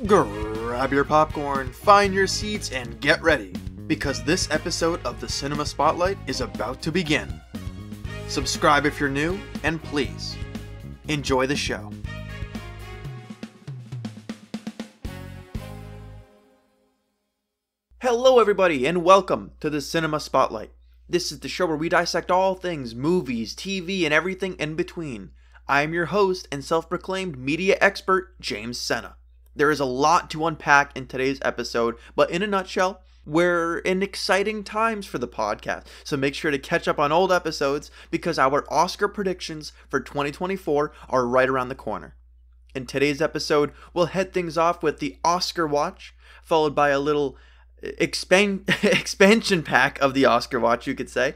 Grab your popcorn, find your seats, and get ready, because this episode of the Cinema Spotlight is about to begin. Subscribe if you're new, and please, enjoy the show. Hello everybody, and welcome to the Cinema Spotlight. This is the show where we dissect all things movies, TV, and everything in between. I am your host and self-proclaimed media expert, James Sena. There is a lot to unpack in today's episode, but in a nutshell, we're in exciting times for the podcast, so make sure to catch up on old episodes because our Oscar predictions for 2024 are right around the corner. In today's episode, we'll head things off with the Oscar Watch, followed by a little expansion pack of the Oscar Watch, you could say.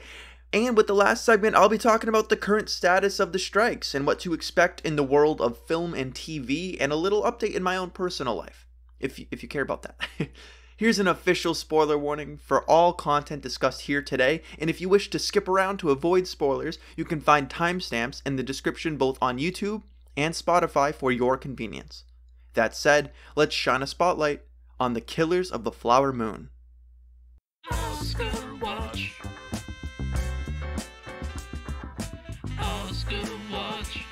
And with the last segment, I'll be talking about the current status of the strikes and what to expect in the world of film and TV, and a little update in my own personal life, if you care about that. Here's an official spoiler warning for all content discussed here today, and if you wish to skip around to avoid spoilers, you can find timestamps in the description both on YouTube and Spotify for your convenience. That said, let's shine a spotlight on the Killers of the Flower Moon. Oscar Watch. Oscar Watch.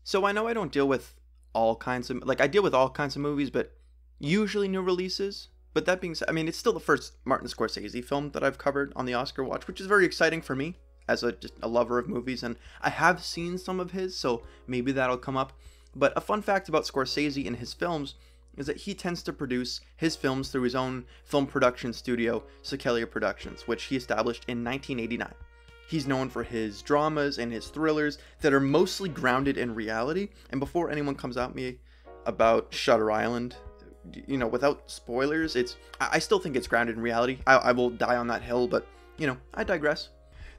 So I know I don't deal with all kinds of, I deal with all kinds of movies, but usually new releases. But that being said, I mean, it's still the first Martin Scorsese film that I've covered on the Oscar Watch, which is very exciting for me as just a lover of movies, and I have seen some of his, so maybe that'll come up. But a fun fact about Scorsese and his films is that he tends to produce his films through his own film production studio, SAG-AFTRA Productions, which he established in 1989. He's known for his dramas and his thrillers that are mostly grounded in reality, and before anyone comes at me about Shutter Island, you know, without spoilers, I still think it's grounded in reality. I will die on that hill, but, you know, I digress.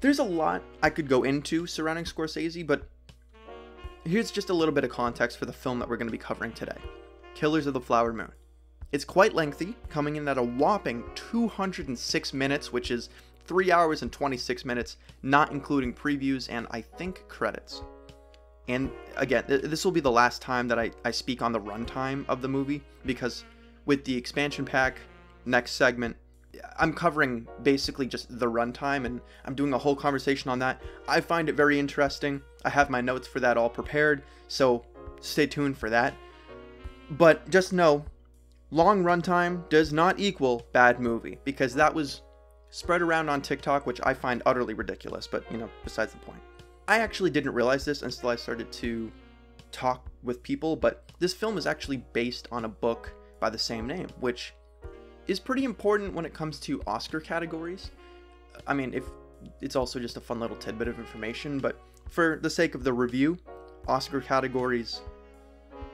There's a lot I could go into surrounding Scorsese, but here's just a little bit of context for the film that we're going to be covering today, Killers of the Flower Moon. It's quite lengthy, coming in at a whopping 206 minutes, which is 3 hours and 26 minutes, not including previews and, I think, credits. And again, this will be the last time that I speak on the runtime of the movie, because with the expansion pack, next segment, I'm covering basically just the runtime, and I'm doing a whole conversation on that. I find it very interesting. I have my notes for that all prepared, so stay tuned for that. But just know, long runtime does not equal bad movie, because that was spread around on TikTok, which I find utterly ridiculous, but, you know, besides the point. I actually didn't realize this until I started to talk with people, but this film is actually based on a book by the same name, which is pretty important when it comes to Oscar categories. I mean, if it's also just a fun little tidbit of information, but for the sake of the review, Oscar categories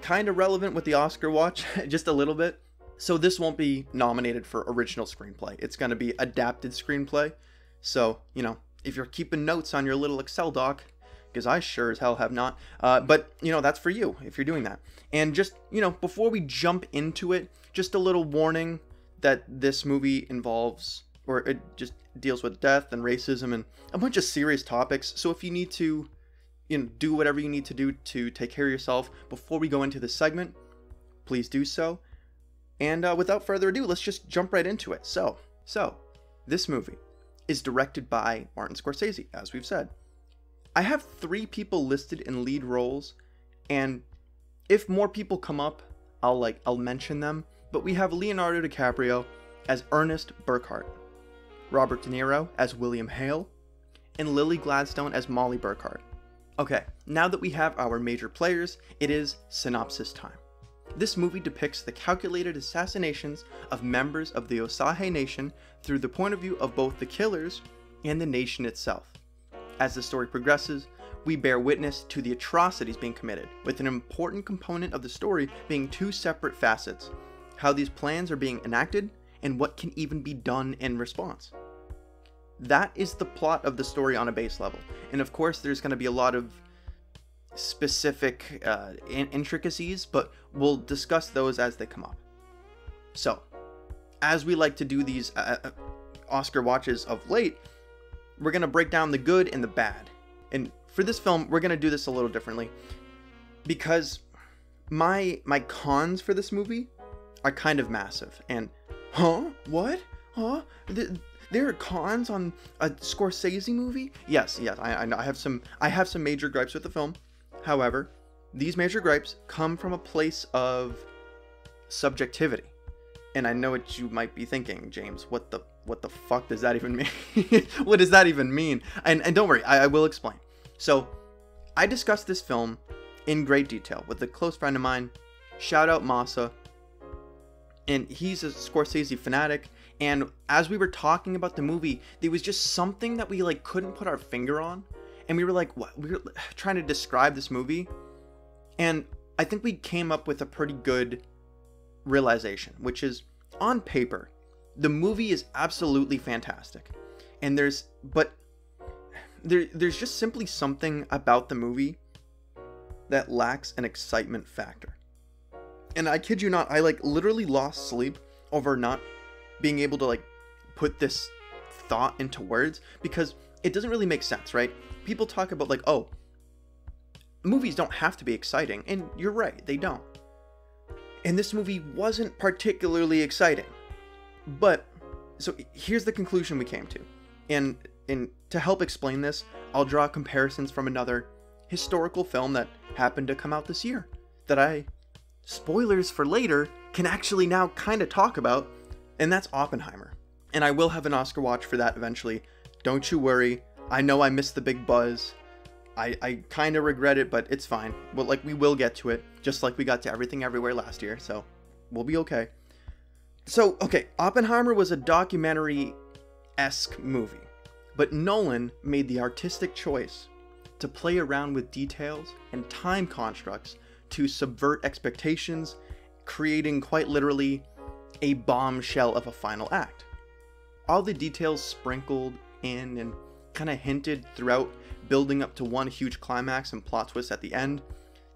kind of relevant with the Oscar Watch, just a little bit. So this won't be nominated for original screenplay. It's going to be adapted screenplay. So, you know, if you're keeping notes on your little Excel doc, because I sure as hell have not, but, you know, that's for you if you're doing that. And just, you know, before we jump into it, just a little warning that this movie involves, or it just deals with death and racism and a bunch of serious topics. So if you need to, you know, do whatever you need to do to take care of yourself before we go into this segment, please do so. And without further ado, let's just jump right into it. So this movie is directed by Martin Scorsese, as we've said. I have 3 people listed in lead roles, and if more people come up, I'll mention them. But we have Leonardo DiCaprio as Ernest Burkhart, Robert De Niro as William Hale, and Lily Gladstone as Molly Burkhart. Okay, now that we have our major players, it is synopsis time. This movie depicts the calculated assassinations of members of the Osage Nation through the point of view of both the killers and the nation itself. As the story progresses, we bear witness to the atrocities being committed, with an important component of the story being 2 separate facets: how these plans are being enacted, and what can even be done in response. That is the plot of the story on a base level, and of course there's going to be a lot of specific intricacies, but we'll discuss those as they come up. So, as we like to do these Oscar watches of late, we're going to break down the good and the bad. And for this film, we're gonna do this a little differently because my cons for this movie are kind of massive. And what? There are cons on a Scorsese movie? Yes, I know. I have some major gripes with the film. However, these major gripes come from a place of subjectivity. And I know what you might be thinking, James. What the fuck does that even mean? What does that even mean? And don't worry, I will explain. So, I discussed this film in great detail with a close friend of mine, shout out Masa. And he's a Scorsese fanatic. And as we were talking about the movie, there was just something that we like couldn't put our finger on. And we were like, what? We were trying to describe this movie. And I think we came up with a pretty good realization, which is, on paper, the movie is absolutely fantastic. And there's just simply something about the movie that lacks an excitement factor. And I kid you not, I like literally lost sleep over not being able to like put this thought into words, because it doesn't really make sense, right? People talk about like, oh, movies don't have to be exciting, and you're right, they don't. And this movie wasn't particularly exciting. But so here's the conclusion we came to. And to help explain this, I'll draw comparisons from another historical film that happened to come out this year that I, spoilers for later, can actually now kind of talk about, and that's Oppenheimer. And I will have an Oscar watch for that eventually. Don't you worry. I know I missed the big buzz. I kind of regret it, but it's fine. Well, like, we will get to it, just like we got to Everything Everywhere last year, so we'll be okay. So, okay, Oppenheimer was a documentary-esque movie, but Nolan made the artistic choice to play around with details and time constructs to subvert expectations, creating quite literally a bombshell of a final act. All the details sprinkled in and kind of hinted throughout, building up to one huge climax and plot twist at the end.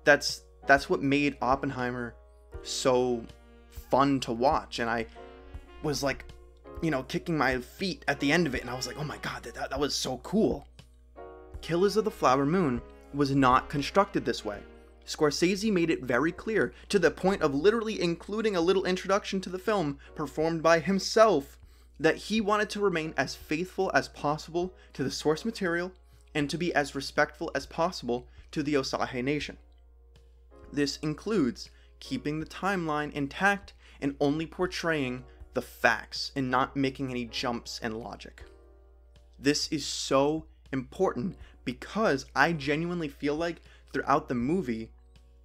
That's what made Oppenheimer so fun to watch. And I was like, kicking my feet at the end of it, and I was like, oh my god, that was so cool. Killers of the Flower Moon was not constructed this way. Scorsese made it very clear, to the point of literally including a little introduction to the film performed by himself, that he wanted to remain as faithful as possible to the source material and to be as respectful as possible to the Osage Nation. This includes keeping the timeline intact and only portraying the facts and not making any jumps in logic. This is so important because I genuinely feel like throughout the movie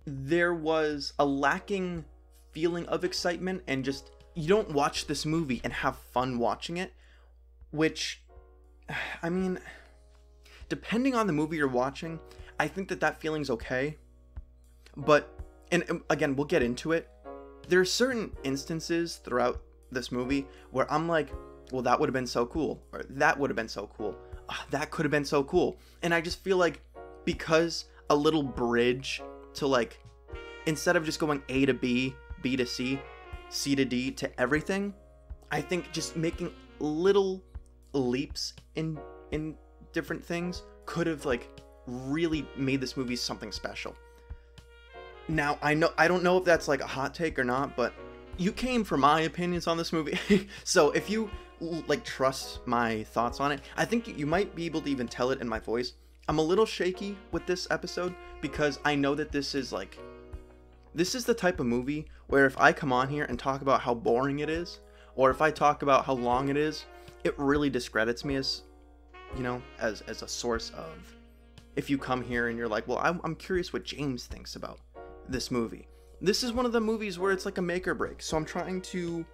there was a lacking feeling of excitement, and just, you don't watch this movie and have fun watching it, which, I mean, depending on the movie you're watching, I think that feeling's okay. But, and again, we'll get into it. There are certain instances throughout this movie where I'm like, well, that would have been so cool, or that would have been so cool, that could have been so cool. And I just feel like, because a little bridge to, like, instead of just going A to B, B to C, C to D to everything, I think just making little leaps in different things could have, like, really made this movie something special. Now, I don't know if that's like a hot take or not, but you came for my opinions on this movie. So if you like trust my thoughts on it, I think you might be able to even tell it in my voice. I'm a little shaky with this episode because I know that this is the type of movie where if I come on here and talk about how boring it is, or if I talk about how long it is, it really discredits me as, as a source of, if you come here and you're like, well, I'm curious what James thinks about this movie. This is one of the movies where it's like a make or break. So I'm trying to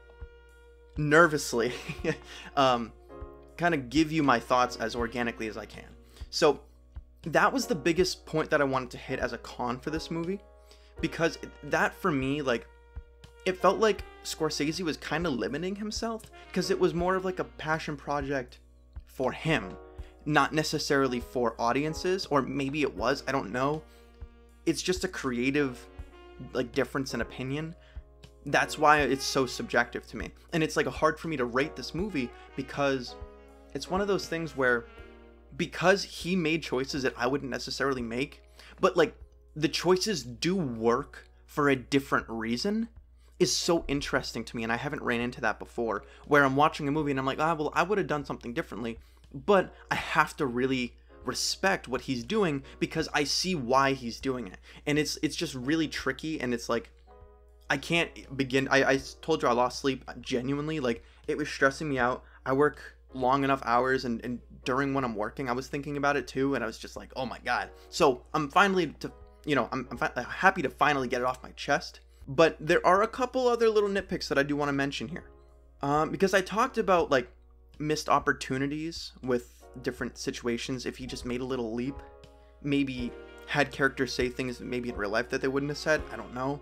nervously kind of give you my thoughts as organically as I can. So that was the biggest point that I wanted to hit as a con for this movie, because that for me, like, it felt like Scorsese was kind of limiting himself, because it was more of like a passion project for him, not necessarily for audiences, or maybe it was, I don't know. It's just a creative, like, difference in opinion. That's why it's so subjective to me. And it's like hard for me to rate this movie because it's one of those things where because he made choices that I wouldn't necessarily make, but like the choices do work for a different reason, is so interesting to me. And I haven't ran into that before, where I'm watching a movie and I'm like, well, I would have done something differently, but I have to really respect what he's doing because I see why he's doing it. And it's just really tricky, and it's like I can't begin. I told you I lost sleep, genuinely. Like, it was stressing me out. I work long enough hours, and during when I'm working, I was thinking about it too, and I was just like, oh my god. So I'm finally I'm happy to finally get it off my chest. But there are a couple other little nitpicks that I do want to mention here, because I talked about like missed opportunities with different situations. If he just made a little leap, maybe had characters say things maybe in real life that they wouldn't have said. I don't know.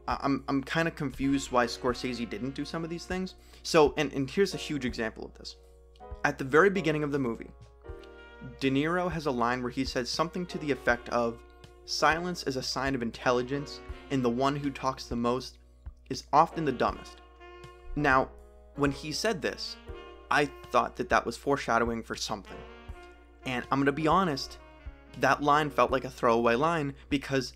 I'm kind of confused why Scorsese didn't do some of these things. So, and here's a huge example of this. At the very beginning of the movie, De Niro has a line where he says something to the effect of, "Silence is a sign of intelligence, and the one who talks the most is often the dumbest." Now, when he said this, I thought that that was foreshadowing for something. And I'm gonna be honest, that line felt like a throwaway line because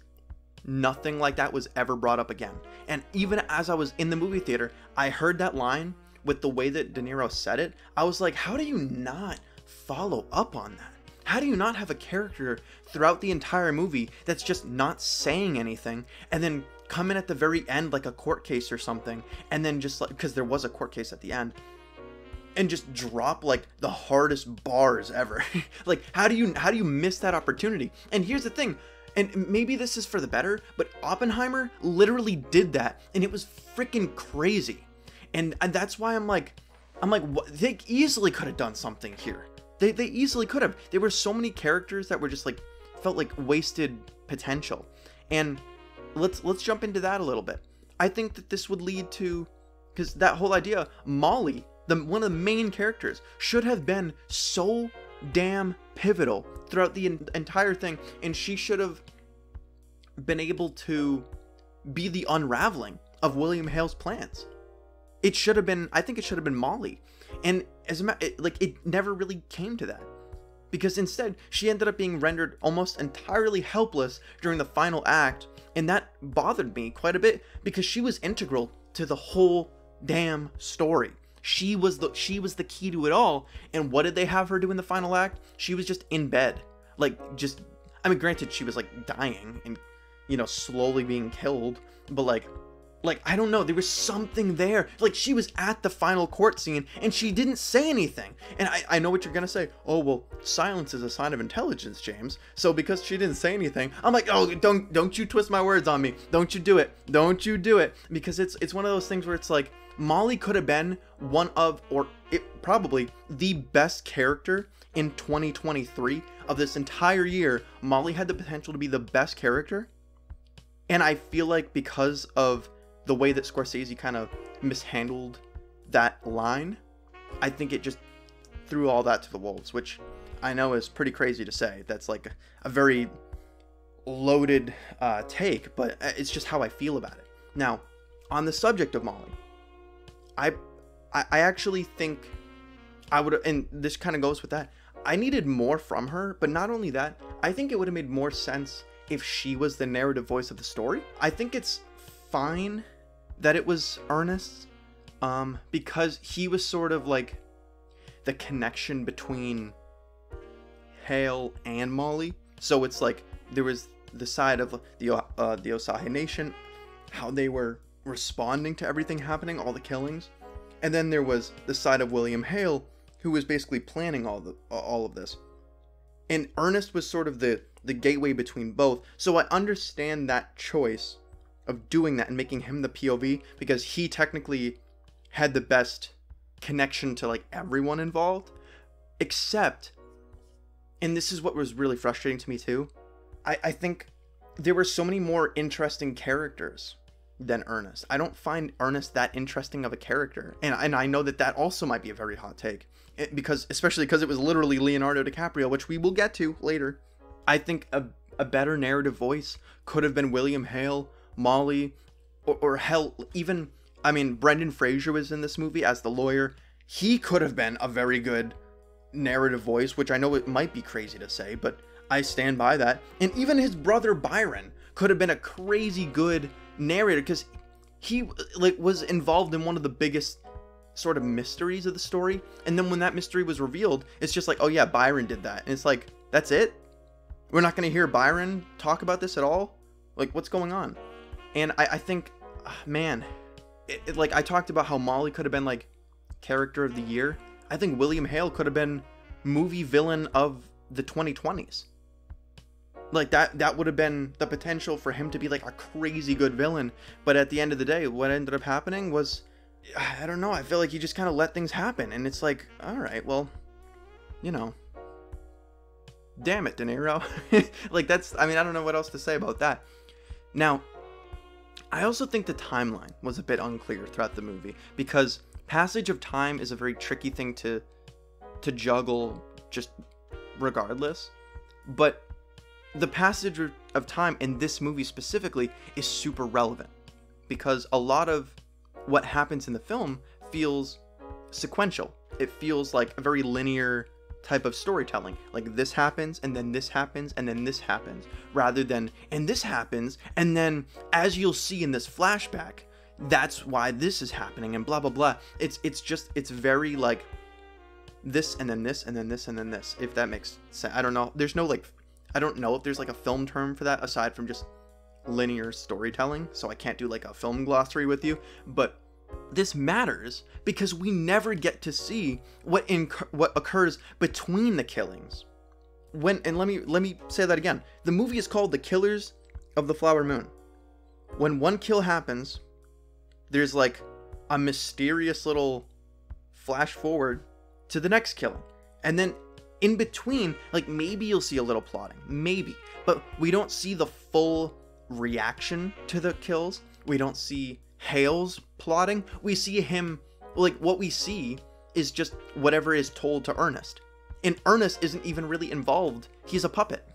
nothing like that was ever brought up again. And even as I was in the movie theater, I heard that line with the way that De Niro said it. I was like, how do you not follow up on that? How do you not have a character throughout the entire movie that's just not saying anything, and then come in at the very end like a court case or something, and then just like, because there was a court case at the end, and just drop like the hardest bars ever? Like, how do you miss that opportunity? And here's the thing, and maybe this is for the better, but Oppenheimer literally did that, and it was freaking crazy. And that's why I'm like, what? They easily could have done something here. They easily could have. There were so many characters that were just like, felt like wasted potential. And let's jump into that a little bit. I think that this would lead to, because that whole idea, Molly, one of the main characters, should have been so damn pivotal throughout the entire thing, and she should have been able to be the unraveling of William Hale's plans. It should have been, I think it should have been Molly. And as a matter, it never really came to that, because instead she ended up being rendered almost entirely helpless during the final act, and that bothered me quite a bit because she was integral to the whole damn story. She was the key to it all. And what did they have her do in the final act? She was just in bed, like, just, I mean, granted, she was like dying and, you know, slowly being killed, but like I don't know, there was something there. Like, she was at the final court scene and she didn't say anything. And I know what you're gonna say. Oh, well, silence is a sign of intelligence, James. So because she didn't say anything, I'm like, oh, don't you twist my words on me. Don't you do it. Don't you do it. Because it's one of those things where it's like, Molly could have been one of, or it probably the best character in 2023 of this entire year. Molly had the potential to be the best character. And I feel like because of the way that Scorsese kind of mishandled that line, I think it just threw all that to the wolves, which I know is pretty crazy to say. That's like a very loaded take, but it's just how I feel about it. Now, on the subject of Molly, I actually think I would, and this kind of goes with that, I needed more from her, but not only that, I think it would have made more sense if she was the narrative voice of the story. I think it's fine that it was Ernest, because he was sort of like the connection between Hale and Molly. So it's like there was the side of the Osage Nation, how they were responding to everything happening, all the killings, and then there was the side of William Hale, who was basically planning all of this. And Ernest was sort of the gateway between both. So I understand that choice of doing that and making him the POV, because he technically had the best connection to like everyone involved, except, and this is what was really frustrating to me too, I think there were so many more interesting characters than Ernest. I don't find Ernest that interesting of a character, and I know that also might be a very hot take, especially because it was literally Leonardo DiCaprio, which we will get to later. I think a better narrative voice could have been William Hale, Molly, or hell, even, I mean, Brendan Fraser was in this movie as the lawyer. He could have been a very good narrative voice, which I know it might be crazy to say, but I stand by that. And even his brother Byron could have been a crazy good narrator, because he like was involved in one of the biggest sort of mysteries of the story. And then when that mystery was revealed, it's just like, oh yeah, Byron did that. And it's like, that's it? We're not going to hear Byron talk about this at all? Like, what's going on? And I think, man, like I talked about how Molly could have been like character of the year. I think William Hale could have been movie villain of the 2020s. Like that would have been the potential for him to be like a crazy good villain. But at the end of the day, what ended up happening was, I don't know, I feel like he just kind of let things happen. And it's like, all right, well, you know, damn it, De Niro. Like that's, I mean, I don't know what else to say about that. Now, I also think the timeline was a bit unclear throughout the movie, because passage of time is a very tricky thing to juggle just regardless. But the passage of time in this movie specifically is super relevant, because a lot of what happens in the film feels sequential. It feels like a very linear type of storytelling. Like this happens, and then this happens, and then this happens, rather than, and this happens, and then as you'll see in this flashback, that's why this is happening, and blah blah blah. It's very like this, and then this, and then this, and then this, if that makes sense. I don't know. There's no like, I don't know if there's like a film term for that aside from just linear storytelling, so I can't do like a film glossary with you, but this matters because we never get to see what occurs between the killings. And let me say that again. The movie is called The Killers of the Flower Moon. When one kill happens, there's like a mysterious little flash forward to the next killing. And then in between, like maybe you'll see a little plotting, maybe, but we don't see the full reaction to the kills. We don't see Hale's plotting. We see him, like what we see is just whatever is told to Ernest. And Ernest isn't even really involved. He's a puppet.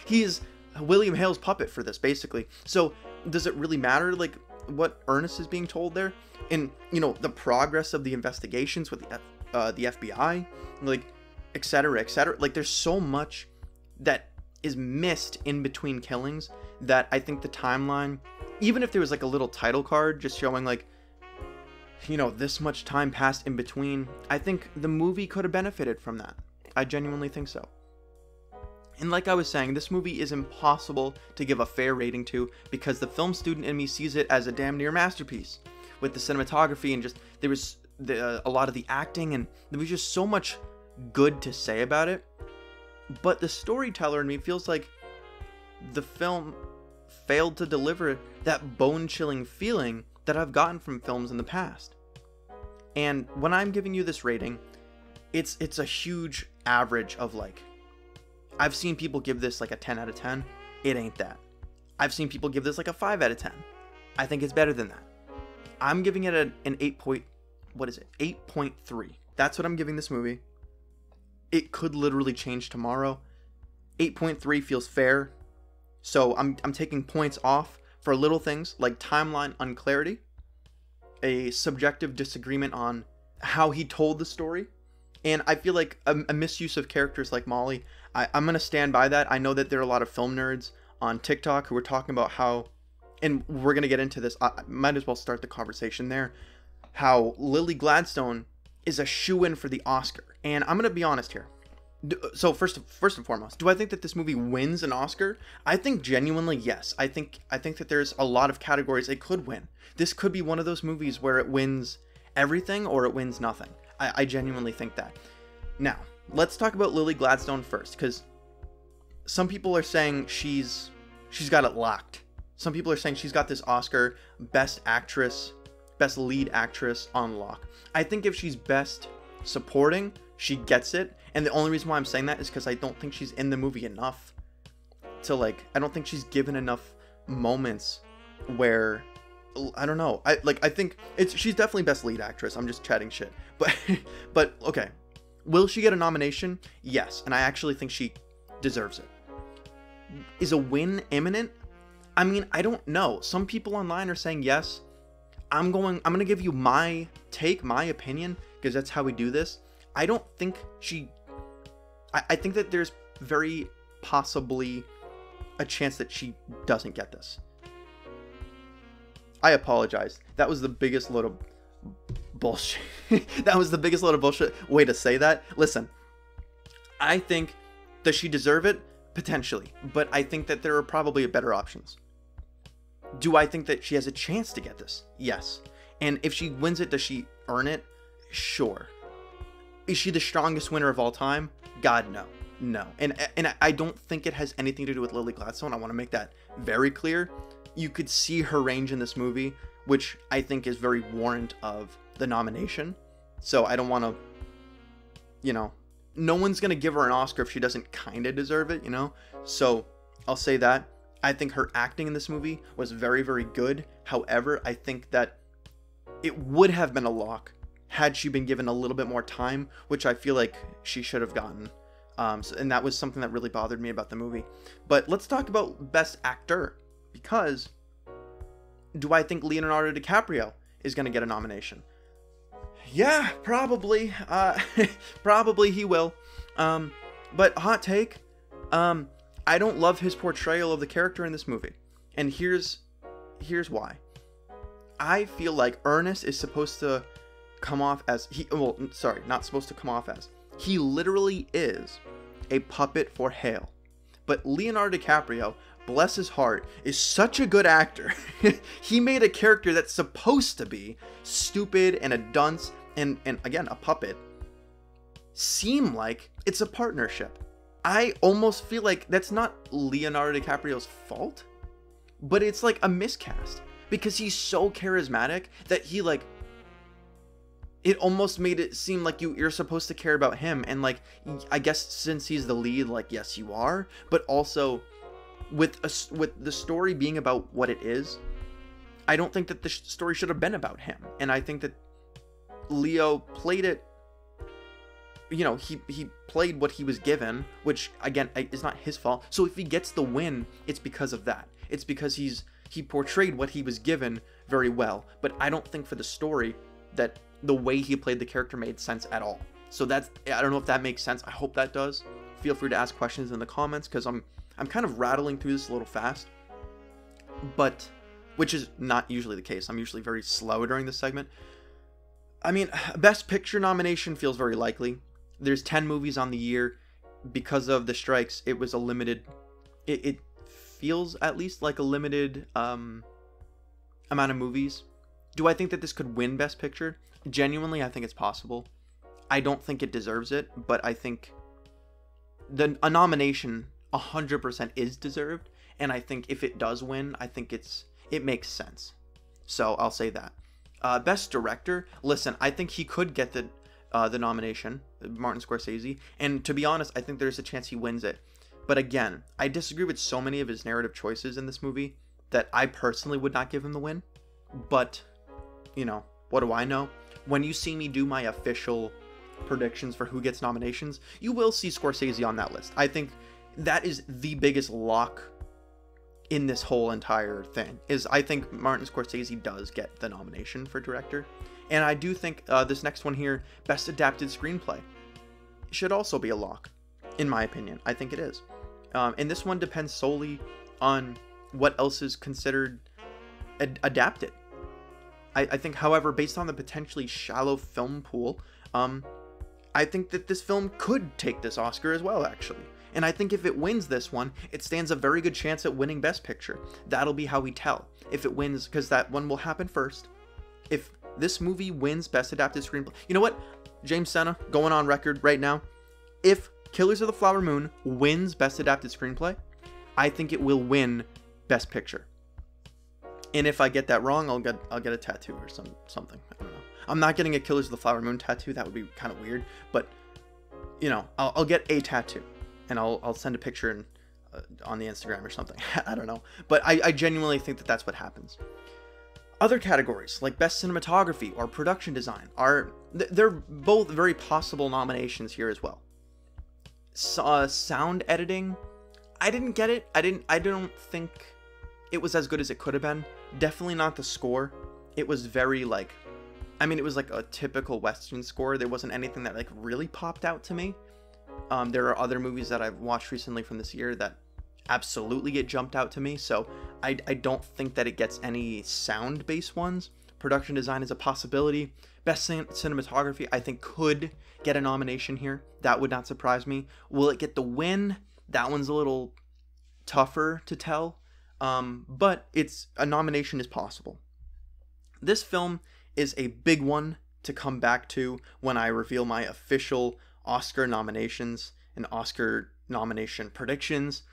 He is William Hale's puppet for this, basically. So does it really matter like what Ernest is being told there? And you know, the progress of the investigations with the FBI, like etc., etc. Like there's so much that is missed in between killings that I think the timeline, even if there was like a little title card just showing like, you know, this much time passed in between, I think the movie could have benefited from that. I genuinely think so. And like I was saying, this movie is impossible to give a fair rating to, because the film student in me sees it as a damn near masterpiece with the cinematography, and just there was a lot of the acting, and there was just so much good to say about it. But the storyteller in me feels like the film failed to deliver that bone-chilling feeling that I've gotten from films in the past. And when I'm giving you this rating, it's a huge average of like, I've seen people give this like a 10 out of 10. It ain't that. I've seen people give this like a 5 out of 10. I think it's better than that. I'm giving it an 8.3. That's what I'm giving this movie. It could literally change tomorrow. 8.3 feels fair. So I'm taking points off for little things like timeline unclarity, a subjective disagreement on how he told the story, and I feel like a misuse of characters like Molly. I'm going to stand by that. I know that there are a lot of film nerds on TikTok who are talking about how, and we're going to get into this, I might as well start the conversation there, how Lily Gladstone is a shoo-in for the Oscar. And I'm going to be honest here. So first and foremost, do I think that this movie wins an Oscar? I think genuinely yes. I think that there's a lot of categories it could win. This could be one of those movies where it wins everything or it wins nothing. I genuinely think that. Now, let's talk about Lily Gladstone first, because some people are saying she's got it locked. Some people are saying she's got this Oscar Best Actress, Best Lead Actress on lock. I think if she's Best Supporting, she gets it. And the only reason why I'm saying that is because I don't think she's in the movie enough to like, I don't think she's given enough moments where, I don't know. I think she's definitely Best Lead Actress. I'm just chatting shit. But okay. Will she get a nomination? Yes. And I actually think she deserves it. Is a win imminent? I mean, I don't know. Some people online are saying yes. I'm going to give you my take, my opinion, because that's how we do this. I don't think she I think that there's very possibly a chance that she doesn't get this. I apologize. That was the biggest load of bullshit. That was the biggest load of bullshit way to say that. Listen, I think, does she deserve it? Potentially. But I think that there are probably better options. Do I think that she has a chance to get this? Yes. And if she wins it, does she earn it? Sure. Is she the strongest winner of all time? God, no. No. And I don't think it has anything to do with Lily Gladstone. I want to make that very clear. You could see her range in this movie, which I think is very warrant of the nomination. So I don't want to, you know, no one's going to give her an Oscar if she doesn't kind of deserve it, you know? So I'll say that. I think her acting in this movie was very, very good. However, I think that it would have been a lock had she been given a little bit more time, which I feel like she should have gotten. And that was something that really bothered me about the movie. But let's talk about Best Actor, because do I think Leonardo DiCaprio is going to get a nomination? Yeah, probably. Probably he will. But hot take, I don't love his portrayal of the character in this movie. And here's why. I feel like Ernest is supposed to come off as not supposed to come off as. He literally is a puppet for Hale. But Leonardo DiCaprio, bless his heart, is such a good actor. He made a character that's supposed to be stupid and a dunce and again, a puppet, seem like it's a partnership. I almost feel like that's not Leonardo DiCaprio's fault, but it's like a miscast because he's so charismatic that he like, it almost made it seem like you're supposed to care about him. And like, I guess since he's the lead, like, yes, you are, but also with the story being about what it is, I don't think that the story should have been about him. And I think that Leo played it, you know, he played what he was given, which again is not his fault. So if he gets the win, it's because of that. It's because he portrayed what he was given very well. But I don't think for the story that the way he played the character made sense at all. So that's, I don't know if that makes sense. I hope that does. Feel free to ask questions in the comments, because I'm kind of rattling through this a little fast, but which is not usually the case. I'm usually very slow during this segment. I mean, Best Picture nomination feels very likely. There's 10 movies on the year. Because of the strikes, it was a limited, it feels at least like a limited amount of movies. Do I think that this could win Best Picture? Genuinely, I think it's possible. I don't think it deserves it, but I think a nomination 100% is deserved, and I think if it does win, I think it makes sense. So I'll say that. Best Director, listen, I think he could get the nomination, Martin Scorsese, and to be honest, I think there's a chance he wins it. But again, I disagree with so many of his narrative choices in this movie that I personally would not give him the win. But, you know, what do I know? When you see me do my official predictions for who gets nominations, you will see Scorsese on that list. I think that is the biggest lock in this whole entire thing, is I think Martin Scorsese does get the nomination for director. And I do think this next one here, Best Adapted Screenplay, should also be a lock, in my opinion. I think it is. And this one depends solely on what else is considered adapted. I think, however, based on the potentially shallow film pool, I think that this film could take this Oscar as well, actually. And I think if it wins this one, it stands a very good chance at winning Best Picture. That'll be how we tell. If it wins, because that one will happen first. If this movie wins Best Adapted Screenplay, you know what? James Sena, going on record right now. If Killers of the Flower Moon wins Best Adapted Screenplay, I think it will win Best Picture. And if I get that wrong, I'll get a tattoo or something. I don't know. I'm not getting a Killers of the Flower Moon tattoo. That would be kind of weird. But, you know, I'll get a tattoo. And I'll send a picture on the Instagram or something. I don't know. But I genuinely think that that's what happens. Other categories, like Best Cinematography or Production Design, they're both very possible nominations here as well. Sound editing, I didn't get it. I don't think it was as good as it could have been. Definitely not the score. It was very like, I mean, it was like a typical Western score. There wasn't anything that like really popped out to me. There are other movies that I've watched recently from this year that absolutely get jumped out to me, so I don't think that it gets any sound-based ones. Production design is a possibility. Best cinematography, I think, could get a nomination here. That would not surprise me. Will it get the win? That one's a little tougher to tell, but a nomination is possible. This film is a big one to come back to when I reveal my official Oscar nominations and Oscar nomination predictions.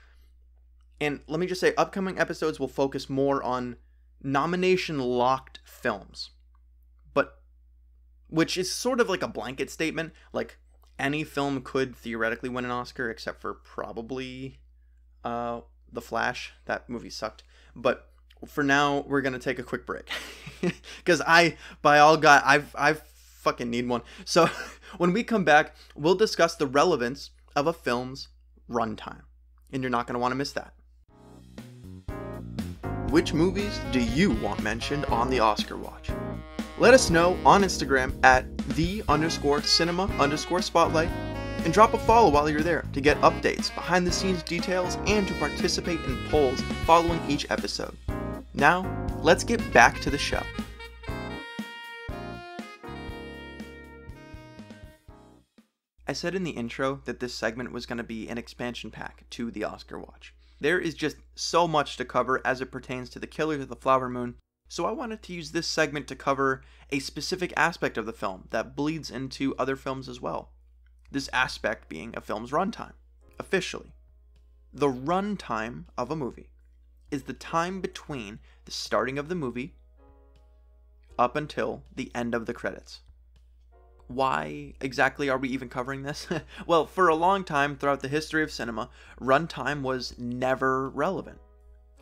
And let me just say, upcoming episodes will focus more on nomination-locked films, but which is sort of like a blanket statement. Like, any film could theoretically win an Oscar, except for probably The Flash. That movie sucked. But for now, we're gonna take a quick break because I fucking need one. So when we come back, we'll discuss the relevance of a film's runtime, and you're not gonna want to miss that. Which movies do you want mentioned on the Oscar Watch? Let us know on Instagram at @the_cinema_spotlight and drop a follow while you're there to get updates, behind the scenes details, and to participate in polls following each episode. Now, let's get back to the show. I said in the intro that this segment was going to be an expansion pack to the Oscar Watch. There is just so much to cover as it pertains to the Killers of the Flower Moon, so I wanted to use this segment to cover a specific aspect of the film that bleeds into other films as well. This aspect being a film's runtime. Officially, the runtime of a movie is the time between the starting of the movie up until the end of the credits. Why exactly are we even covering this? Well, for a long time throughout the history of cinema, runtime was never relevant.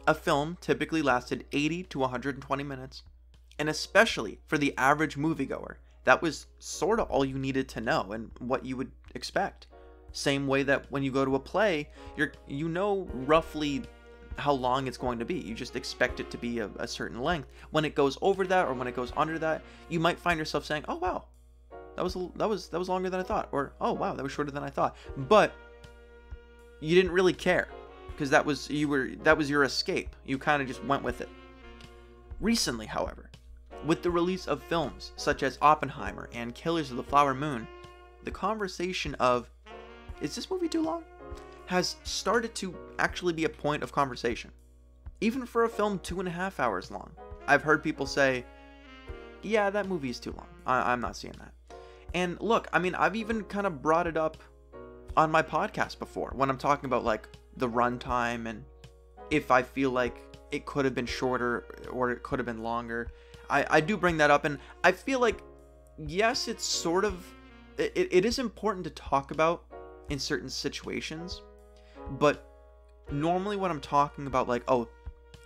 A film typically lasted 80 to 120 minutes, and especially for the average moviegoer, that was sort of all you needed to know and what you would expect. Same way that when you go to a play, you know roughly how long it's going to be. You just expect it to be a certain length. When it goes over that or when it goes under that, you might find yourself saying, "Oh wow, that was longer than I thought," or "Oh wow, that was shorter than I thought." But you didn't really care because that was your escape. You kind of just went with it. Recently, however, with the release of films such as Oppenheimer and Killers of the Flower Moon, the conversation of, "Is this movie too long?" has started to actually be a point of conversation. Even for a film 2.5 hours long, I've heard people say, "Yeah, that movie is too long. I'm not seeing that." And look, I mean, I've even kind of brought it up on my podcast before when I'm talking about like the runtime and if I feel like it could have been shorter or it could have been longer. I do bring that up, and I feel like, yes, it's sort of, it is important to talk about in certain situations, but normally when I'm talking about like, oh,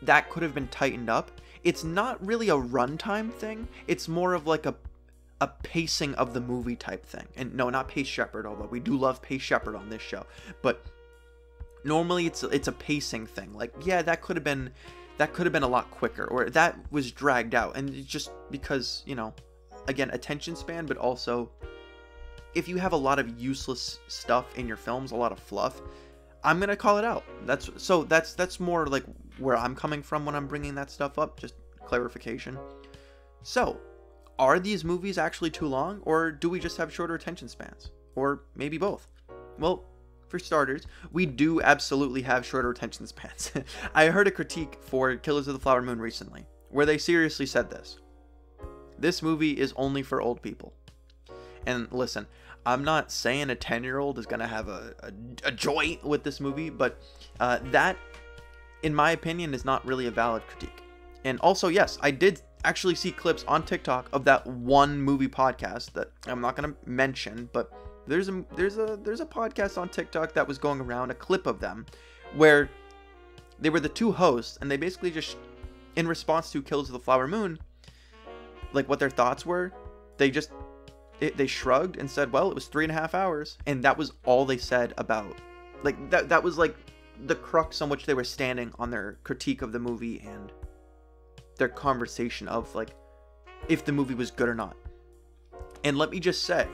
that could have been tightened up, it's not really a runtime thing. It's more of like a pacing of the movie type thing. And no, not Pace Shepherd, although we do love Pace Shepherd on this show, but normally it's a pacing thing. Like, yeah, that could have been a lot quicker, or that was dragged out. And it's just because, you know, again, attention span, but also if you have a lot of useless stuff in your films, a lot of fluff, I'm going to call it out. That's more like where I'm coming from when I'm bringing that stuff up, just clarification. So, are these movies actually too long, or do we just have shorter attention spans? Or maybe both? Well, for starters, we do absolutely have shorter attention spans. I heard a critique for Killers of the Flower Moon recently, where they seriously said this. This movie is only for old people. And listen, I'm not saying a 10-year-old is going to have a joy with this movie, but that, in my opinion, is not really a valid critique. And also, yes, I did actually see clips on TikTok of that one movie podcast that I'm not going to mention, but there's a podcast on TikTok that was going around, a clip of them, where they were the two hosts, and they basically just, in response to Killers of the Flower Moon, like what their thoughts were, they shrugged and said, well, it was 3.5 hours, and that was all they said about, like, that was like the crux on which they were standing on their critique of the movie and their conversation of like if the movie was good or not. And let me just say,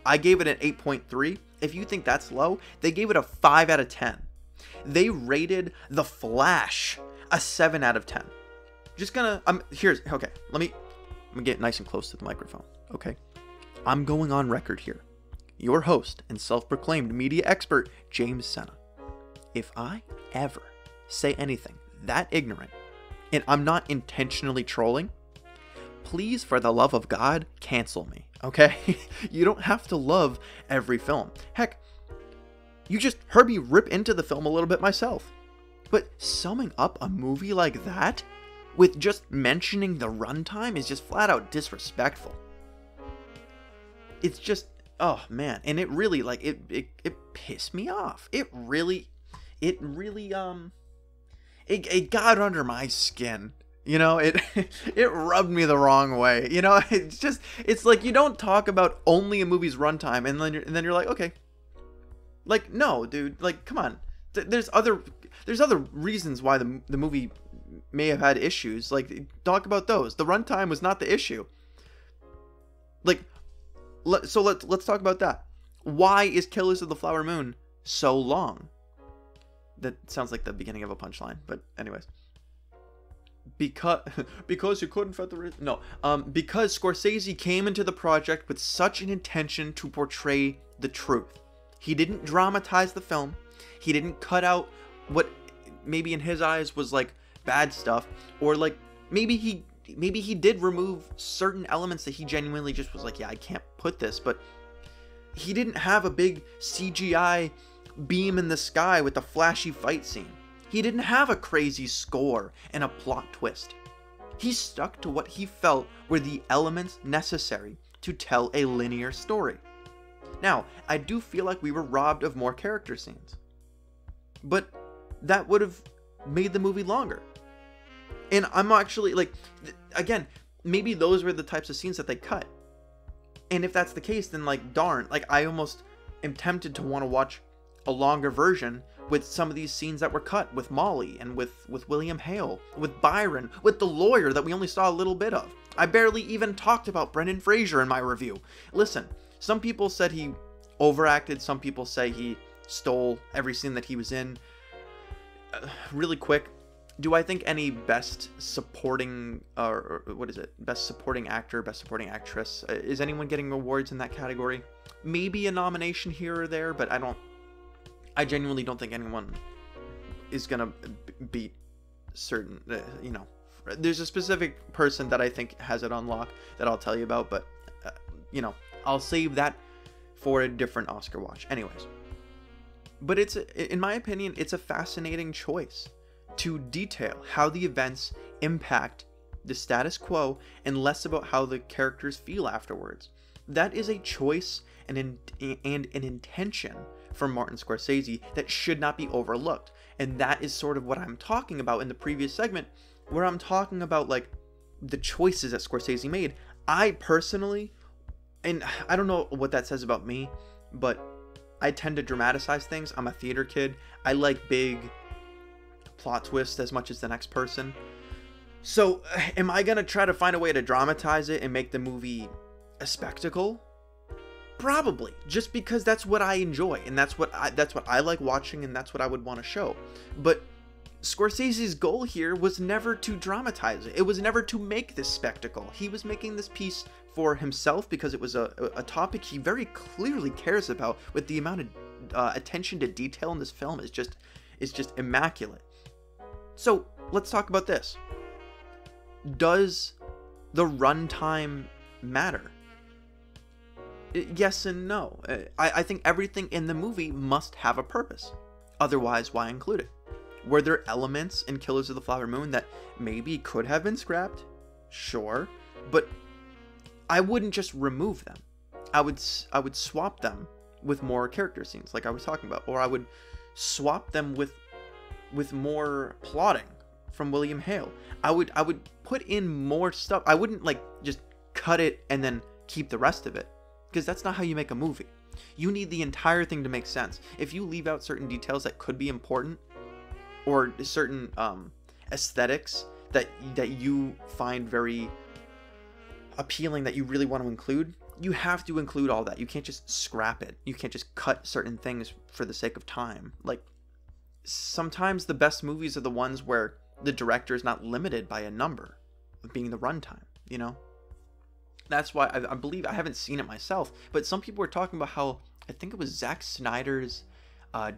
I gave it an 8.3. If you think that's low, they gave it a 5 out of 10. They rated The Flash a 7 out of 10. Just gonna, okay, let me get nice and close to the microphone, okay? I'm going on record here. Your host and self-proclaimed media expert, James Sena. If I ever say anything that ignorant, and I'm not intentionally trolling, please, for the love of God, cancel me, okay? You don't have to love every film. Heck, you just heard me rip into the film a little bit myself. But summing up a movie like that with just mentioning the runtime is just flat out disrespectful. It's just, oh man, and it really, like, it pissed me off. It got under my skin. You know, it rubbed me the wrong way. You know, it's like you don't talk about only a movie's runtime and then you're like, okay. Like, no, dude, like, come on. There's other reasons why the movie may have had issues. Like, talk about those. The runtime was not the issue. Like, so let's talk about that. Why is Killers of the Flower Moon so long? That sounds like the beginning of a punchline, but anyways. Because you couldn't fit the because Scorsese came into the project with such an intention to portray the truth. He didn't dramatize the film. He didn't cut out what maybe in his eyes was like bad stuff, or like maybe he did remove certain elements that he genuinely just was like, yeah, I can't put this, but he didn't have a big CGI beam in the sky with a flashy fight scene. He didn't have a crazy score and a plot twist. He stuck to what he felt were the elements necessary to tell a linear story. Now, I do feel like we were robbed of more character scenes, but that would have made the movie longer. And I'm actually like, again, maybe those were the types of scenes that they cut. And if that's the case, then like, darn, like I almost am tempted to want to watch a longer version with some of these scenes that were cut, with Molly and with William Hale, with Byron, with the lawyer that we only saw a little bit of. I barely even talked about Brendan Fraser in my review. Listen, some people said he overacted, some people say he stole every scene that he was in. Really quick, do I think any best supporting, or what is it, best supporting actor, best supporting actress, is anyone getting awards in that category? Maybe a nomination here or there, but I genuinely don't think anyone is gonna beat certain, you know, there's a specific person that I think has it on lock that I'll tell you about, but, you know, I'll save that for a different Oscar watch. Anyways, but in my opinion, it's a fascinating choice to detail how the events impact the status quo and less about how the characters feel afterwards. That is a choice and an intention from Martin Scorsese that should not be overlooked. And that is sort of what I'm talking about in the previous segment, where I'm talking about like the choices that Scorsese made. I personally, and I don't know what that says about me, but I tend to dramatize things. I'm a theater kid. I like big plot twists as much as the next person. So am I gonna try to find a way to dramatize it and make the movie a spectacle? Probably, just because that's what I enjoy, and that's what I like watching, and that's what I would want to show. But Scorsese's goal here was never to dramatize it. It was never to make this spectacle. He was making this piece for himself because it was a topic he very clearly cares about. With the amount of attention to detail in this film is just immaculate. So let's talk about this. Does the runtime matter? Yes and no. I think everything in the movie must have a purpose. Otherwise, why include it? Were there elements in Killers of the Flower Moon that maybe could have been scrapped? Sure. But I wouldn't just remove them. I would swap them with more character scenes like I was talking about. Or I would swap them with more plotting from William Hale. I would put in more stuff. I wouldn't like just cut it and then keep the rest of it. Because that's not how you make a movie. You need the entire thing to make sense. If you leave out certain details that could be important, or certain aesthetics that you find very appealing that you really want to include, you have to include all that. You can't just scrap it. You can't just cut certain things for the sake of time. Like, sometimes the best movies are the ones where the director is not limited by a number, being the runtime, you know? That's why I believe, I haven't seen it myself, but some people were talking about how, I think it was Zack Snyder's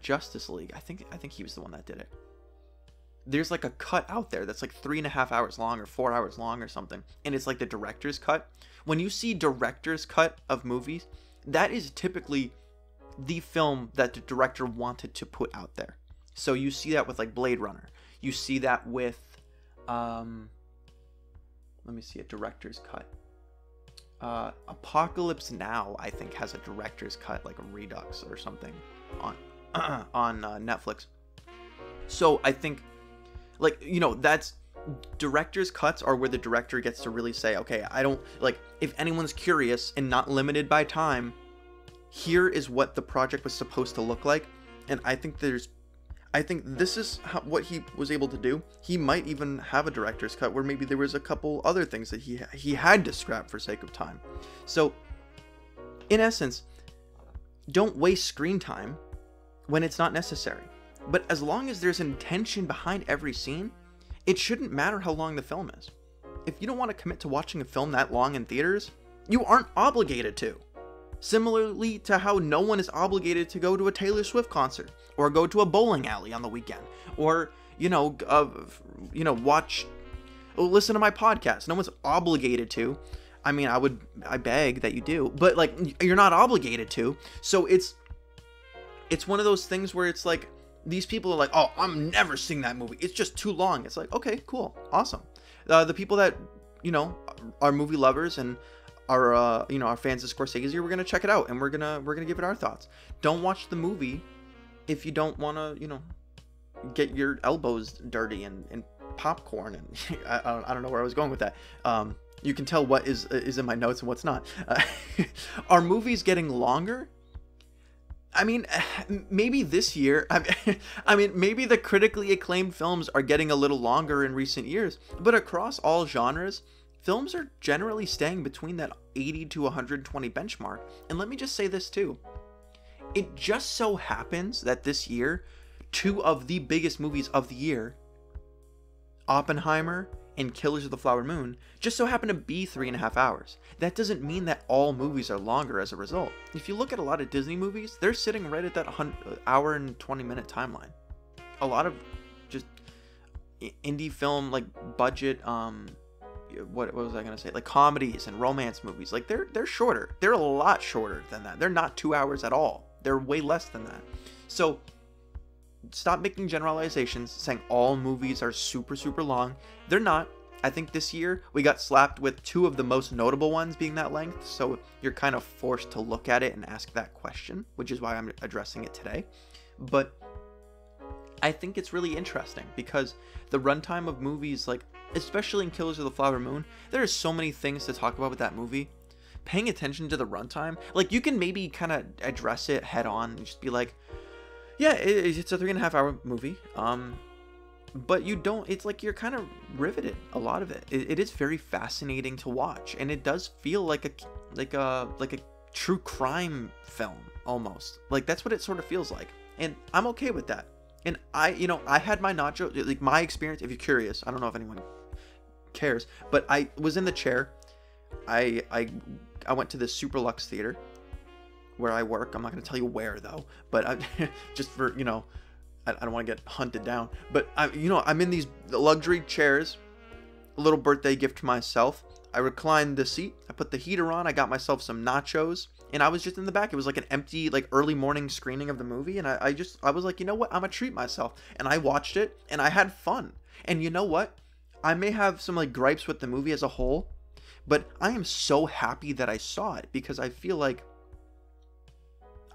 Justice League. I think he was the one that did it. There's like a cut out there that's like 3.5 hours long or 4 hours long or something, and it's like the director's cut. When you see director's cut of movies, that is typically the film that the director wanted to put out there. So you see that with like Blade Runner. You see that with let me see, a director's cut. Apocalypse Now, I think, has a director's cut, like a redux or something on Netflix. So I think, like, you know, that's, director's cuts are where the director gets to really say, okay, I don't, like, if anyone's curious and not limited by time, here is what the project was supposed to look like. And I think this is what he was able to do. He might even have a director's cut where maybe there was a couple other things that he had to scrap for sake of time. So, in essence, don't waste screen time when it's not necessary. But as long as there's intention behind every scene, it shouldn't matter how long the film is. If you don't want to commit to watching a film that long in theaters, you aren't obligated to. Similarly to how no one is obligated to go to a Taylor Swift concert, or go to a bowling alley on the weekend, or, listen to my podcast. No one's obligated to. I mean, I beg that you do, but like, you're not obligated to. So it's one of those things where it's like, these people are like, oh, I'm never seeing that movie, it's just too long. It's like, okay, cool, awesome. The people that, are movie lovers and are fans of Scorsese, we're gonna check it out and we're gonna give it our thoughts. Don't watch the movie if you don't want to, get your elbows dirty and popcorn and I don't know where I was going with that. You can tell what is in my notes and what's not. Are movies getting longer? I mean, maybe this year. I mean, maybe the critically acclaimed films are getting a little longer in recent years, but across all genres, films are generally staying between that 80 to 120 benchmark. And let me just say this too. It just so happens that this year, two of the biggest movies of the year, Oppenheimer and Killers of the Flower Moon, just so happen to be 3.5 hours. That doesn't mean that all movies are longer as a result. If you look at a lot of Disney movies, they're sitting right at that hour and 20-minute timeline. A lot of just indie film, like budget, what was I gonna say? Like comedies and romance movies, like they're shorter. They're a lot shorter than that. They're not 2 hours at all. They're way less than that. So stop making generalizations saying all movies are super, super long. They're not. I think this year we got slapped with two of the most notable ones being that length, so you're kind of forced to look at it and ask that question, which is why I'm addressing it today. But I think it's really interesting because the runtime of movies, like especially in Killers of the Flower Moon, there are so many things to talk about with that movie. Paying attention to the runtime, like you can maybe kind of address it head on and just be like, yeah, it's a 3.5 hour movie, but you don't, it's like you're kind of riveted a lot of it. It is very fascinating to watch, and it does feel like a true crime film almost. Like that's what it sort of feels like, and I'm okay with that. And I had my nacho, like my experience, if you're curious, I don't know if anyone cares, but I was in the chair. I went to this Super Lux theater where I work. I'm not going to tell you where though, but just for, I don't want to get hunted down, but I'm in these luxury chairs, a little birthday gift to myself. I reclined the seat, I put the heater on, I got myself some nachos, and I was just in the back. It was like an empty, like early morning screening of the movie, and I was like, you know what, I'm gonna treat myself. And I watched it and I had fun. And you know what, I may have some like gripes with the movie as a whole, but I am so happy that I saw it, because I feel like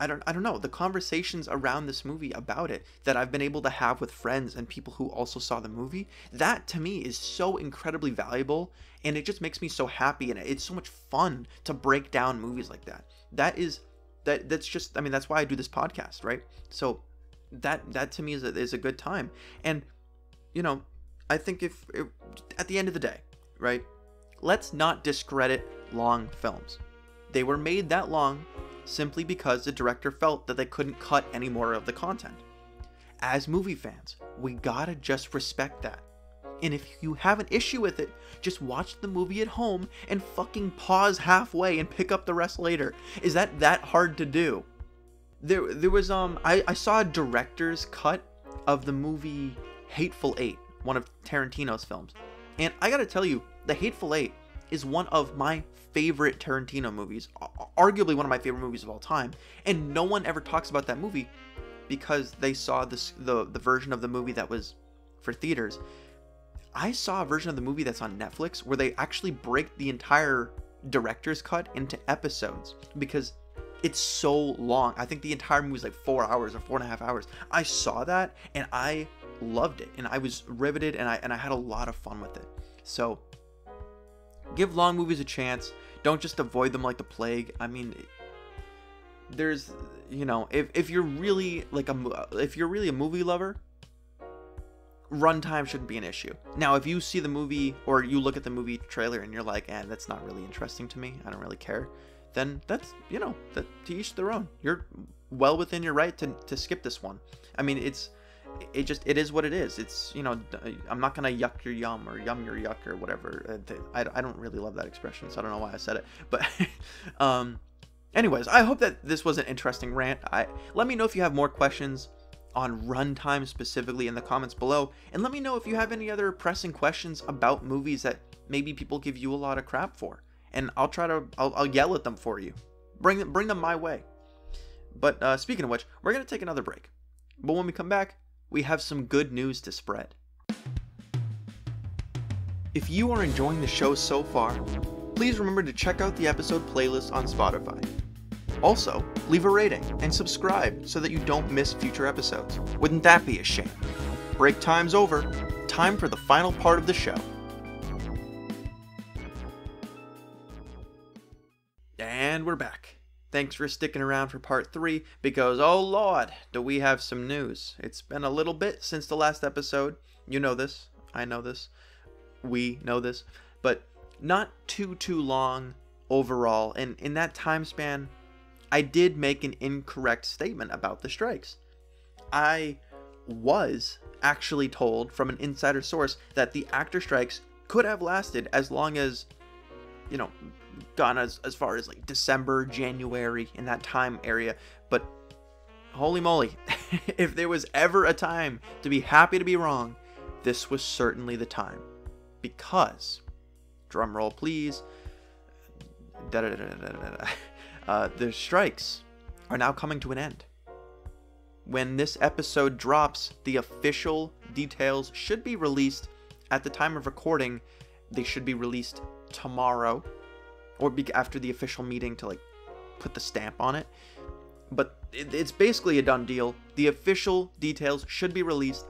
I don't know, the conversations around this movie about it that I've been able to have with friends and people who also saw the movie, that to me is so incredibly valuable, and it just makes me so happy, and it's so much fun to break down movies like that. That's just, I mean, that's why I do this podcast, right? So that to me is a good time. And I think if at the end of the day, right, let's not discredit long films. They were made that long simply because the director felt that they couldn't cut any more of the content. As movie fans, we gotta just respect that. And if you have an issue with it, just watch the movie at home and fucking pause halfway and pick up the rest later. Is that hard to do? There was I saw a director's cut of the movie Hateful Eight, one of Tarantino's films. And I gotta tell you, The Hateful Eight is one of my favorite Tarantino movies, arguably one of my favorite movies of all time. And no one ever talks about that movie because they saw the version of the movie that was for theaters. I saw a version of the movie that's on Netflix where they actually break the entire director's cut into episodes because it's so long. I think the entire movie is like 4 hours or 4.5 hours. I saw that and I loved it, and I was riveted, and I had a lot of fun with it. So give long movies a chance. Don't just avoid them like the plague. I mean, there's, you know, if you're really like if you're really a movie lover, runtime shouldn't be an issue. Now, if you see the movie or you look at the movie trailer and you're like, that's not really interesting to me, I don't really care, then that's, you know, that to each their own. You're well within your right to skip this one. I mean, it is what it is. It's, you know, I'm not gonna yuck your yum or yum your yuck or whatever. I don't really love that expression, so I don't know why I said it. But anyways, I hope that this was an interesting rant. Let me know if you have more questions on runtime specifically in the comments below, and let me know if you have any other pressing questions about movies that maybe people give you a lot of crap for, and I'll yell at them for you. Bring them my way. But speaking of which, we're gonna take another break. But when we come back, we have some good news to spread. If you are enjoying the show so far, please remember to check out the episode playlist on Spotify. Also, leave a rating and subscribe so that you don't miss future episodes. Wouldn't that be a shame? Break time's over. Time for the final part of the show. And we're back. Thanks for sticking around for part 3, because oh lord, do we have some news. It's been a little bit since the last episode. You know this, I know this, we know this, but not too long overall. And in that time span, I did make an incorrect statement about the strikes. I was actually told from an insider source that the actor strikes could have lasted as long as, you know, gone as far as like December, January, in that time area. But holy moly, if there was ever a time to be happy to be wrong, this was certainly the time. Because, drum roll please, the strikes are now coming to an end. When this episode drops, the official details should be released. At the time of recording, they should be released tomorrow, or after the official meeting to like put the stamp on it. But it's basically a done deal. The official details should be released,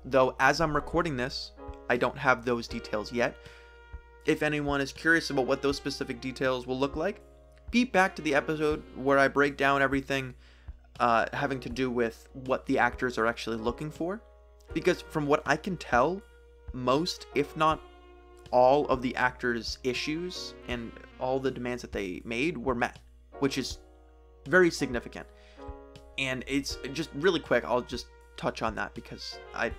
though as I'm recording this, I don't have those details yet. If anyone is curious about what those specific details will look like, beat back to the episode where I break down everything having to do with what the actors are actually looking for. Because from what I can tell, most, if not all, of the actors' issues and all the demands that they made were met, which is very significant. And it's just really quick, I'll just touch on that because I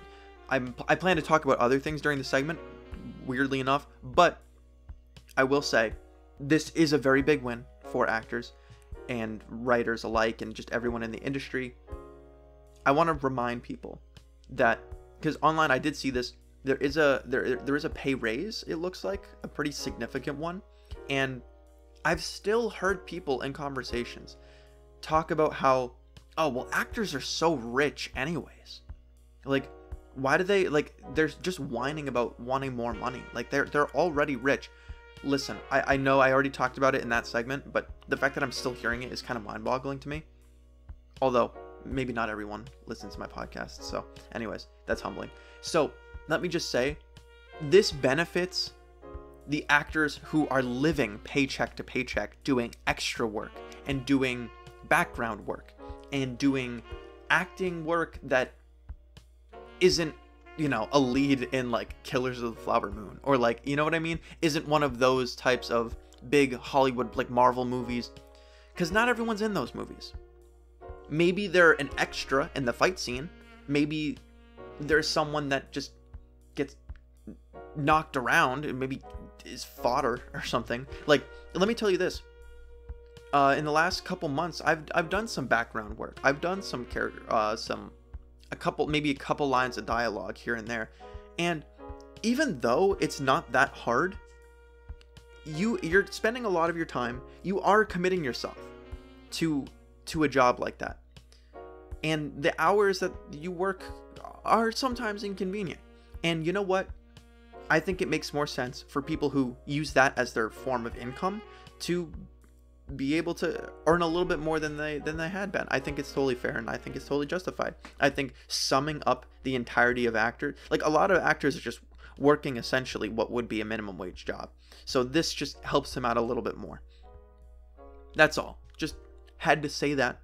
plan to talk about other things during the segment, weirdly enough, but I will say this is a very big win for actors and writers alike and just everyone in the industry. I want to remind people that, because online I did see this, there is a pay raise, it looks like, a pretty significant one. And I've still heard people in conversations talk about how, oh, well, actors are so rich anyways. Like, why do they, like, they're just whining about wanting more money. Like, they're already rich. Listen, I know I already talked about it in that segment, but the fact that I'm still hearing it is kind of mind-boggling to me. Although, maybe not everyone listens to my podcast, so anyways, that's humbling. So, let me just say, this benefits the actors who are living paycheck to paycheck, doing extra work, and doing background work, and doing acting work that isn't, you know, a lead in like Killers of the Flower Moon, or like, you know what I mean? Isn't one of those types of big Hollywood, like Marvel movies, because not everyone's in those movies. Maybe they're an extra in the fight scene. Maybe there's someone that just gets knocked around and maybe is fodder or something. Like, let me tell you this. In the last couple months, I've done some background work. I've done some maybe a couple lines of dialogue here and there. And even though it's not that hard, you're spending a lot of your time. You are committing yourself to a job like that. And the hours that you work are sometimes inconvenient. And you know what? I think it makes more sense for people who use that as their form of income to be able to earn a little bit more than they had been. I think it's totally fair, and I think it's totally justified. I think summing up the entirety of actors, like a lot of actors are just working essentially what would be a minimum wage job. So this just helps them out a little bit more. That's all. Just had to say that.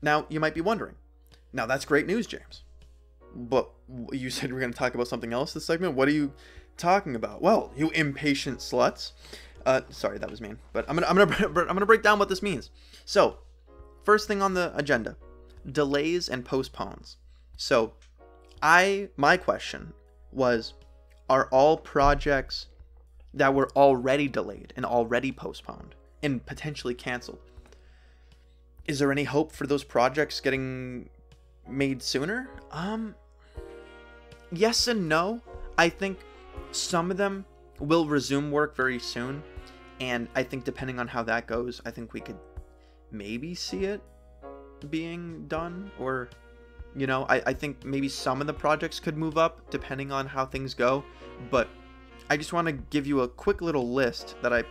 Now, you might be wondering, now that's great news, James, but you said we're going to talk about something else this segment. What are you talking about? Well, you impatient sluts. Sorry, that was mean, but I'm gonna break down what this means. So, first thing on the agenda, delays and postpones. So, my question was, are all projects that were already delayed and already postponed and potentially canceled, is there any hope for those projects getting made sooner? Yes and no. I think some of them will resume work very soon. And I think depending on how that goes, I think we could maybe see it being done. Or, you know, I think maybe some of the projects could move up depending on how things go. But I just want to give you a quick little list that I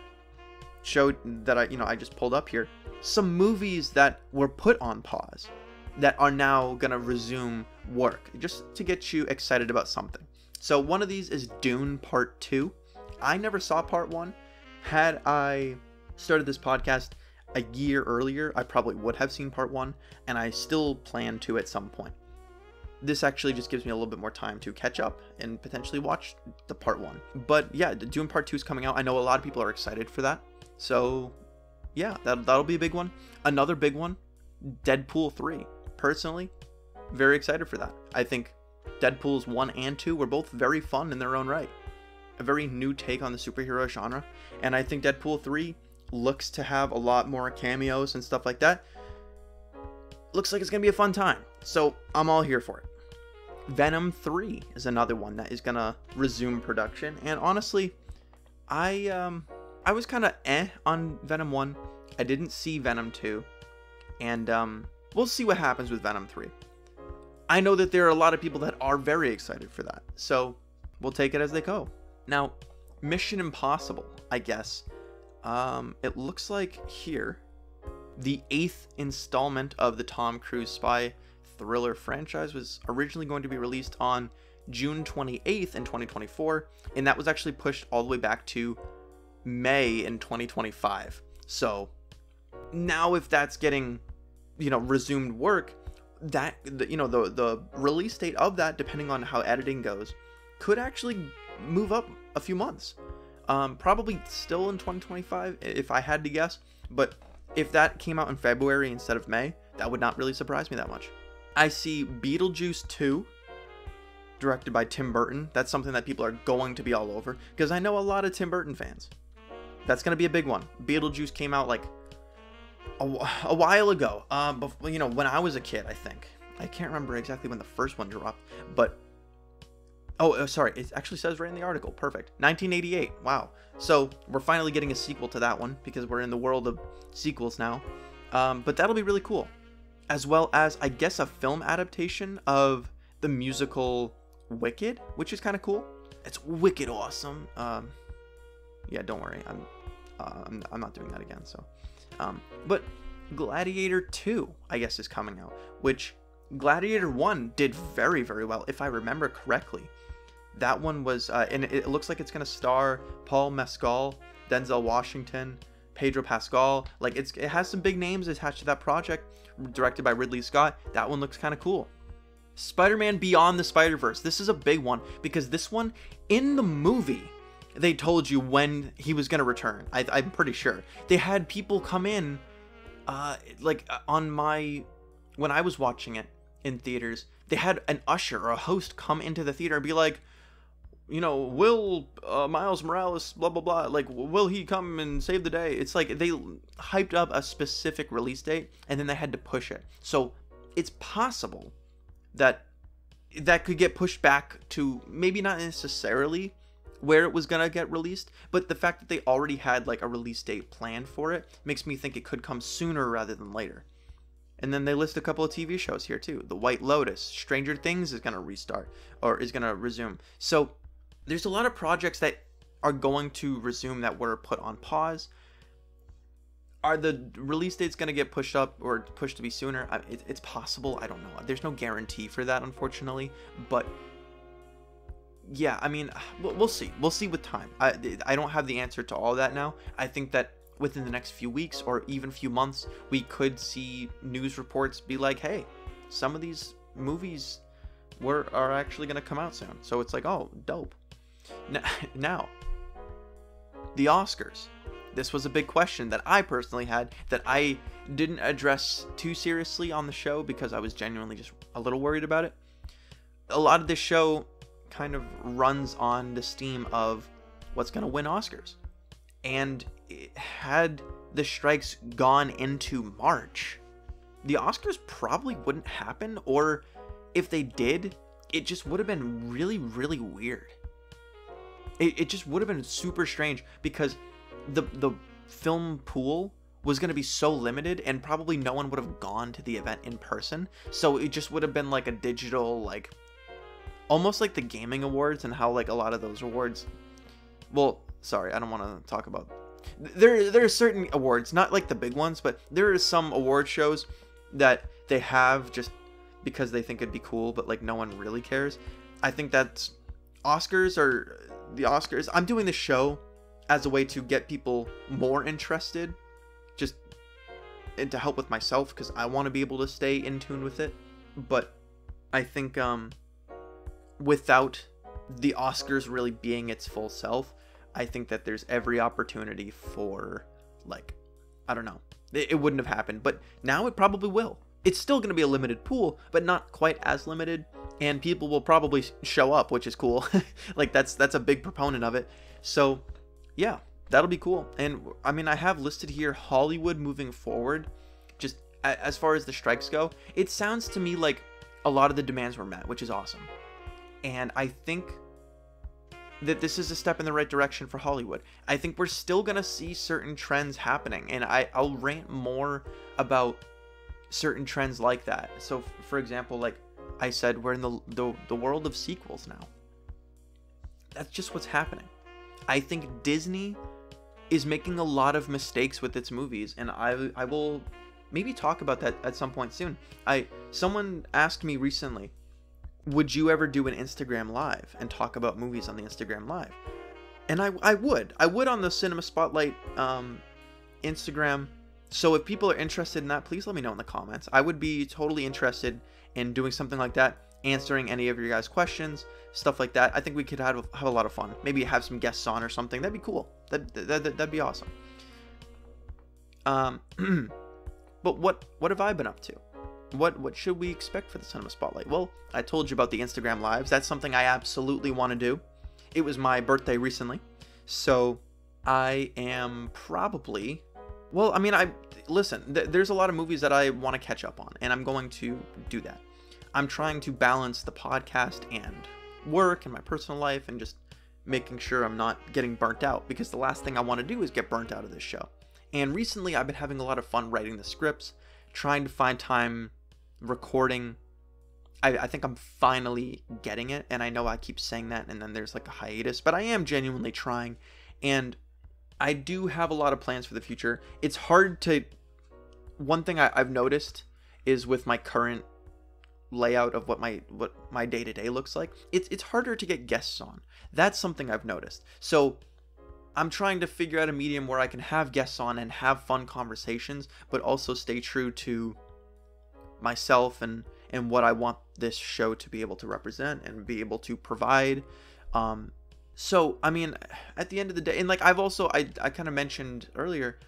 showed, that I just pulled up here. Some movies that were put on pause that are now going to resume work, just to get you excited about something. So one of these is Dune Part 2. I never saw Part 1. Had I started this podcast a year earlier, I probably would have seen Part 1, and I still plan to at some point. This actually just gives me a little bit more time to catch up and potentially watch the Part 1. But yeah, Dune Part 2 is coming out. I know a lot of people are excited for that. So yeah, that'll be a big one. Another big one, Deadpool 3. Personally, very excited for that. I think Deadpools 1 and 2 were both very fun in their own right. A very new take on the superhero genre. And I think Deadpool 3 looks to have a lot more cameos and stuff like that. Looks like it's going to be a fun time. So I'm all here for it. Venom 3 is another one that is going to resume production. And honestly, I was kind of on Venom 1. I didn't see Venom 2. And we'll see what happens with Venom 3. I know that there are a lot of people that are very excited for that. So we'll take it as they go. Now, Mission Impossible, I guess. It looks like here, the 8th installment of the Tom Cruise spy thriller franchise was originally going to be released on June 28th in 2024, and that was actually pushed all the way back to May in 2025. So now if that's getting, resumed work, that, the release date of that, depending on how editing goes, could actually move up a few months. Probably still in 2025 if I had to guess, but if that came out in February instead of May, that would not really surprise me that much. I see Beetlejuice 2, directed by Tim Burton. That's something that people are going to be all over, because I know a lot of Tim Burton fans. That's going to be a big one. Beetlejuice came out like a while ago, before, when I was a kid, I think. I can't remember exactly when the first one dropped, but sorry, it actually says right in the article. Perfect. 1988. Wow. So we're finally getting a sequel to that one, because we're in the world of sequels now. But that'll be really cool. As well as, I guess, a film adaptation of the musical Wicked, which is kind of cool. It's wicked awesome. Yeah, don't worry. I'm not doing that again. So, but Gladiator 2, I guess, is coming out, which Gladiator 1 did very, very well, if I remember correctly. That one was, and it looks like it's going to star Paul Mescal, Denzel Washington, Pedro Pascal. Like, it has some big names attached to that project, directed by Ridley Scott. That one looks kind of cool. Spider-Man Beyond the Spider-Verse. This is a big one, because this one, in the movie, they told you when he was going to return. I'm pretty sure. They had people come in, when I was watching it in theaters, they had an usher or a host come into the theater and be like, will Miles Morales, blah, blah, blah, like, will he come and save the day? It's like they hyped up a specific release date and then they had to push it. So it's possible that could get pushed back to maybe not necessarily where it was gonna get released, but the fact that they already had like a release date planned for it makes me think it could come sooner rather than later. And then they list a couple of TV shows here too. The White Lotus, Stranger Things is gonna restart or is gonna resume. So there's a lot of projects that are going to resume that were put on pause. Are the release dates going to get pushed up or pushed to be sooner? It's possible. I don't know. There's no guarantee for that, unfortunately. But yeah, I mean, we'll see. We'll see with time. I don't have the answer to all that now. I think that within the next few weeks or even few months, we could see news reports be like, hey, some of these movies are actually going to come out soon. So it's like, oh, dope. Now, the Oscars. This was a big question that I personally had that I didn't address too seriously on the show because I was genuinely just a little worried about it. A lot of this show kind of runs on the steam of what's going to win Oscars. And had the strikes gone into March, the Oscars probably wouldn't happen, or if they did, it just would have been really, really weird. It just would have been super strange because the film pool was going to be so limited and probably no one would have gone to the event in person. So it just would have been like a digital, like almost like the gaming awards and how like a lot of those awards. Well, sorry, I don't want to talk about. There are certain awards, not like the big ones, but there are some award shows that they have just because they think it'd be cool, but like no one really cares. I think that's Oscars or the Oscars. I'm doing this show as a way to get people more interested, just and to help with myself because I want to be able to stay in tune with it. But I think without the Oscars really being its full self, I think that there's every opportunity for, like, I don't know, it wouldn't have happened, but now it probably will. It's still going to be a limited pool, but not quite as limited, and people will probably show up, which is cool. Like, that's a big proponent of it. So yeah, that'll be cool. And I mean, I have listed here Hollywood moving forward. Just as far as the strikes go, it sounds to me like a lot of the demands were met, which is awesome. And I think that this is a step in the right direction for Hollywood. I think we're still going to see certain trends happening, and I'll rant more about certain trends like that. So for example, like I said, we're in the world of sequels now. That's just what's happening. I think Disney is making a lot of mistakes with its movies, and I will maybe talk about that at some point soon. Someone asked me recently, would you ever do an Instagram Live and talk about movies on the Instagram Live? And I would on the Cinema Spotlight Instagram. So if people are interested in that, please let me know in the comments. I would be totally interested in doing something like that, answering any of your guys' questions, stuff like that. I think we could have a lot of fun. Maybe have some guests on or something. That'd be cool. That'd be awesome. But what have I been up to? What should we expect for the Cinema Spotlight? Well, I told you about the Instagram Lives. That's something I absolutely want to do. It was my birthday recently, so I am probably... Well, I mean, listen, there's a lot of movies that I want to catch up on, and I'm going to do that. I'm trying to balance the podcast and work and my personal life and just making sure I'm not getting burnt out, because the last thing I want to do is get burnt out of this show. And recently I've been having a lot of fun writing the scripts, trying to find time recording. I think I'm finally getting it, and I know I keep saying that and then there's like a hiatus, but I am genuinely trying, and I do have a lot of plans for the future. It's hard to... One thing I've noticed is with my current layout of what my day-to-day looks like, it's harder to get guests on. That's something I've noticed. So I'm trying to figure out a medium where I can have guests on and have fun conversations, but also stay true to myself and what I want this show to be able to represent and be able to provide. So, I mean, at the end of the day, and like I've also, I kind of mentioned earlier,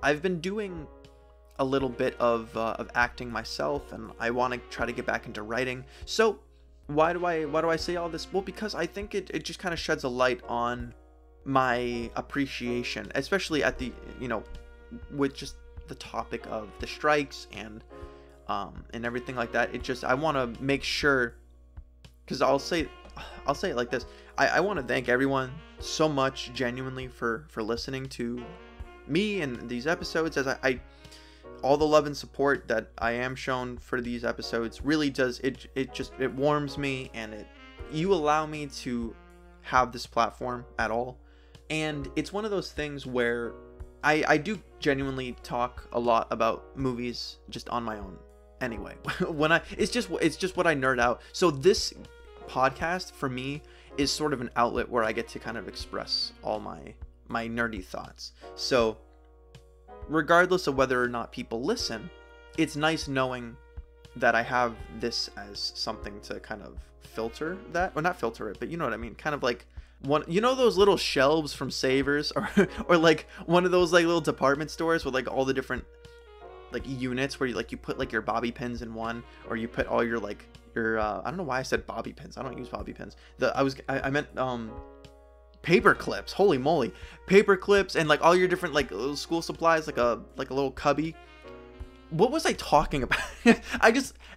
I've been doing a little bit of acting myself, and I want to try to get back into writing. So, why do I say all this? Well, because I think it just kind of sheds a light on my appreciation, especially at the, with just the topic of the strikes and everything like that. It just, I want to make sure, because I'll say it like this. I want to thank everyone so much genuinely for listening to me and these episodes, as I all the love and support that I am shown for these episodes really does, it warms me, and you allow me to have this platform at all. And it's one of those things where I do genuinely talk a lot about movies just on my own anyway. It's just what I nerd out. So this podcast for me is sort of an outlet where I get to kind of express all my nerdy thoughts. So regardless of whether or not people listen, it's nice knowing that I have this as something to kind of filter that, or not filter it, but you know what I mean, kind of like one, those little shelves from Savers, or like one of those like little department stores with like all the different like units where you put like your bobby pins in one, or you put all your like your I don't know why I said bobby pins. I don't use bobby pins. I meant paper clips. Holy moly, paper clips, and like all your different like little school supplies, like a little cubby. What was I talking about?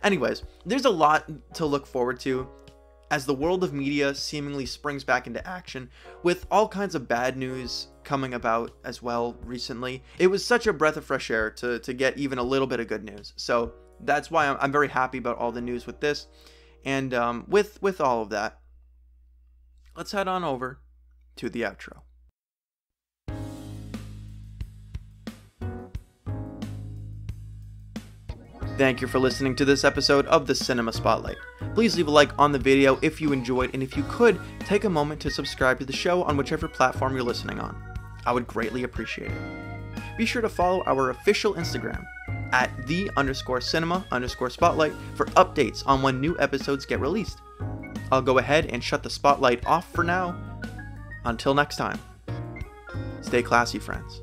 Anyways, there's a lot to look forward to as the world of media seemingly springs back into action, with all kinds of bad news coming about as well recently. It was such a breath of fresh air to get even a little bit of good news. So that's why I'm very happy about all the news with this. And with all of that, let's head on over to the outro. Thank you for listening to this episode of the Cinema Spotlight. Please leave a like on the video if you enjoyed, and if you could, take a moment to subscribe to the show on whichever platform you're listening on. I would greatly appreciate it. Be sure to follow our official Instagram at @the_cinema_spotlight for updates on when new episodes get released. I'll go ahead and shut the spotlight off for now. Until next time, stay classy, friends.